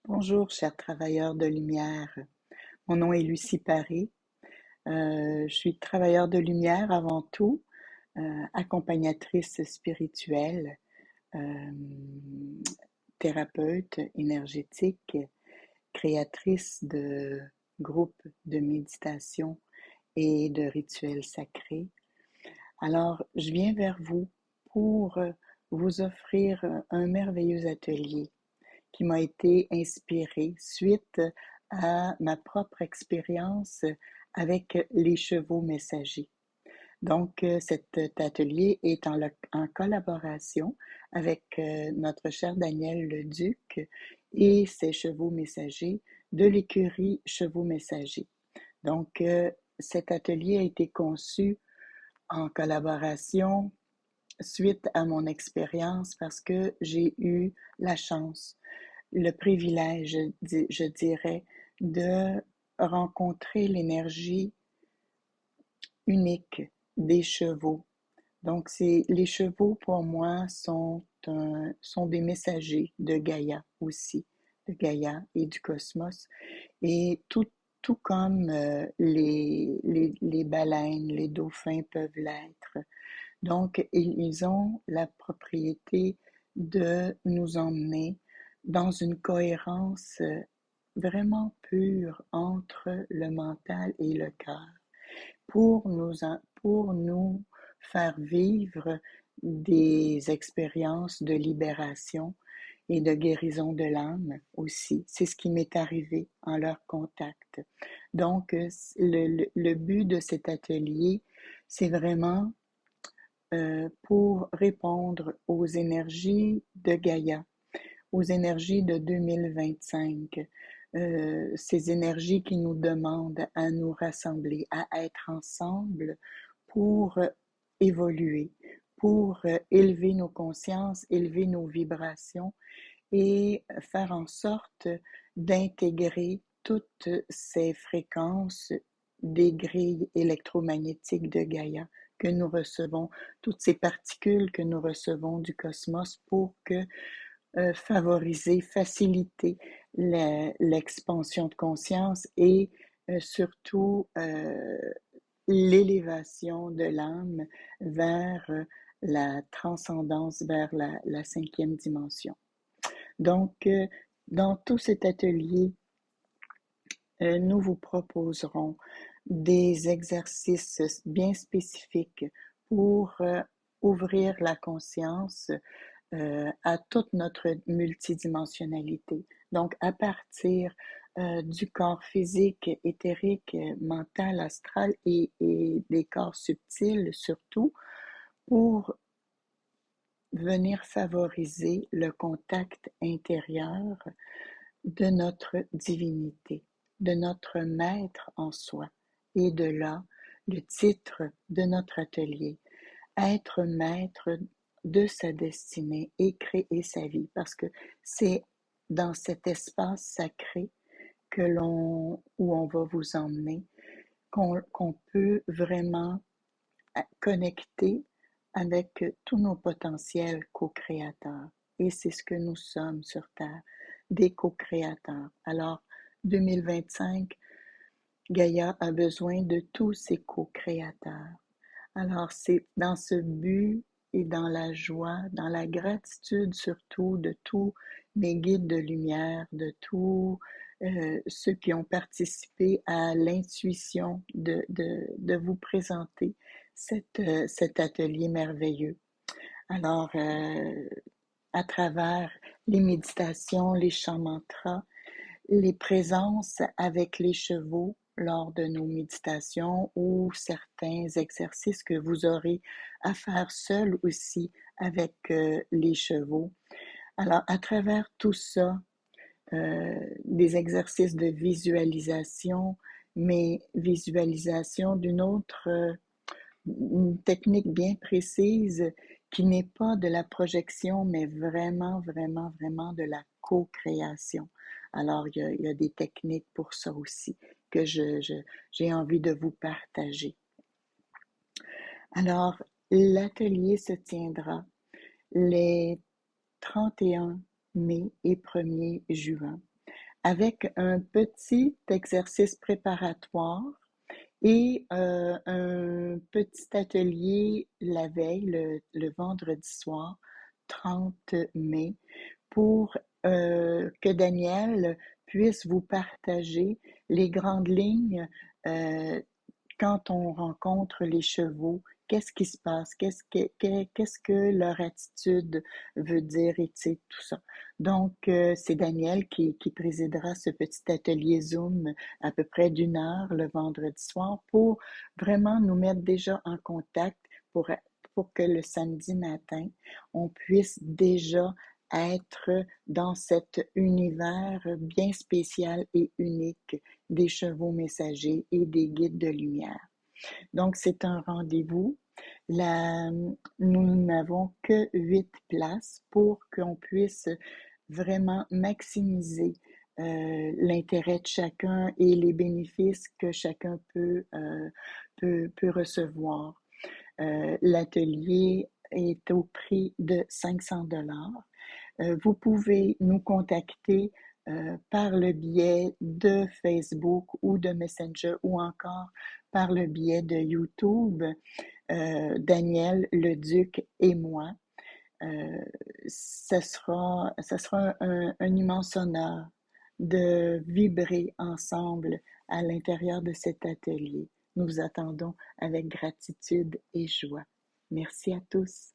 Bonjour, chers travailleurs de lumière. Mon nom est Lucie Paré. Je suis travailleur de lumière avant tout, accompagnatrice spirituelle, euh, thérapeute énergétique, créatrice de groupes de méditation et de rituels sacrés. Alors, je viens vers vous pour vous offrir un merveilleux atelier qui m'a été inspirée suite à ma propre expérience avec les chevaux messagers. Donc, cet atelier est en collaboration avec notre cher Daniel Leduc et ses chevaux messagers de l'écurie Chevaux Messagers. Donc, cet atelier a été conçu en collaboration suite à mon expérience parce que j'ai eu la chance, le privilège, je dirais, de rencontrer l'énergie unique des chevaux. Donc, les chevaux, pour moi, sont des messagers de Gaïa aussi, de Gaïa et du cosmos. Et tout comme les baleines, les dauphins peuvent l'être. Donc, ils ont la propriété de nous emmener dans une cohérence vraiment pure entre le mental et le cœur pour nous faire vivre des expériences de libération et de guérison de l'âme aussi. C'est ce qui m'est arrivé en leur contact. Donc, le but de cet atelier, c'est vraiment pour répondre aux énergies de Gaïa, aux énergies de 2025, ces énergies qui nous demandent à nous rassembler, à être ensemble pour évoluer, pour élever nos consciences, élever nos vibrations et faire en sorte d'intégrer toutes ces fréquences des grilles électromagnétiques de Gaïa que nous recevons, toutes ces particules que nous recevons du cosmos pour que favoriser, faciliter l'expansion de conscience et surtout l'élévation de l'âme vers la transcendance, vers la cinquième dimension. Donc, dans tout cet atelier, nous vous proposerons des exercices bien spécifiques pour ouvrir la conscience à toute notre multidimensionnalité. Donc, à partir du corps physique, éthérique, mental, astral et des corps subtils surtout, pour venir favoriser le contact intérieur de notre divinité, de notre maître en soi. Et de là, le titre de notre atelier, être maître de sa destinée et créer sa vie, parce que c'est dans cet espace sacré où on va vous emmener, qu'on peut vraiment connecter avec tous nos potentiels co-créateurs. Et c'est ce que nous sommes sur Terre, des co-créateurs. Alors, 2025, Gaïa a besoin de tous ses co-créateurs. Alors, c'est dans ce but et dans la joie, dans la gratitude surtout de tous mes guides de lumière, de tous ceux qui ont participé à l'intuition de vous présenter cet atelier merveilleux. Alors, à travers les méditations, les chants mantras, les présences avec les chevaux lors de nos méditations ou certains exercices que vous aurez à faire seul aussi avec les chevaux. Alors, à travers tout ça, des exercices de visualisation, mais visualisation d'une autre une technique bien précise qui n'est pas de la projection, mais vraiment, vraiment, vraiment de la co-création. Alors, il y a des techniques pour ça aussi que j'ai envie de vous partager. Alors, l'atelier se tiendra les 31 mai et 1er juin. avec un petit exercice préparatoire et un petit atelier la veille, le vendredi soir, 30 mai, pour que Daniel puisse vous partager les grandes lignes euh, quand on rencontre les chevaux. Qu'est-ce qui se passe? Qu'est-ce que leur attitude veut dire et tu sais, tout ça. Donc, c'est Daniel qui présidera ce petit atelier Zoom à peu près d'1 heure le vendredi soir pour vraiment nous mettre déjà en contact pour que le samedi matin, on puisse déjà être dans cet univers bien spécial et unique des chevaux messagers et des guides de lumière. Donc, c'est un rendez-vous. Nous n'avons que 8 places pour qu'on puisse vraiment maximiser l'intérêt de chacun et les bénéfices que chacun peut recevoir. L'atelier est au prix de 500 $. Vous pouvez nous contacter par le biais de Facebook ou de Messenger ou encore par le biais de YouTube, Daniel Leduc et moi. Ça sera un immense honneur de vibrer ensemble à l'intérieur de cet atelier. Nous vous attendons avec gratitude et joie. Merci à tous.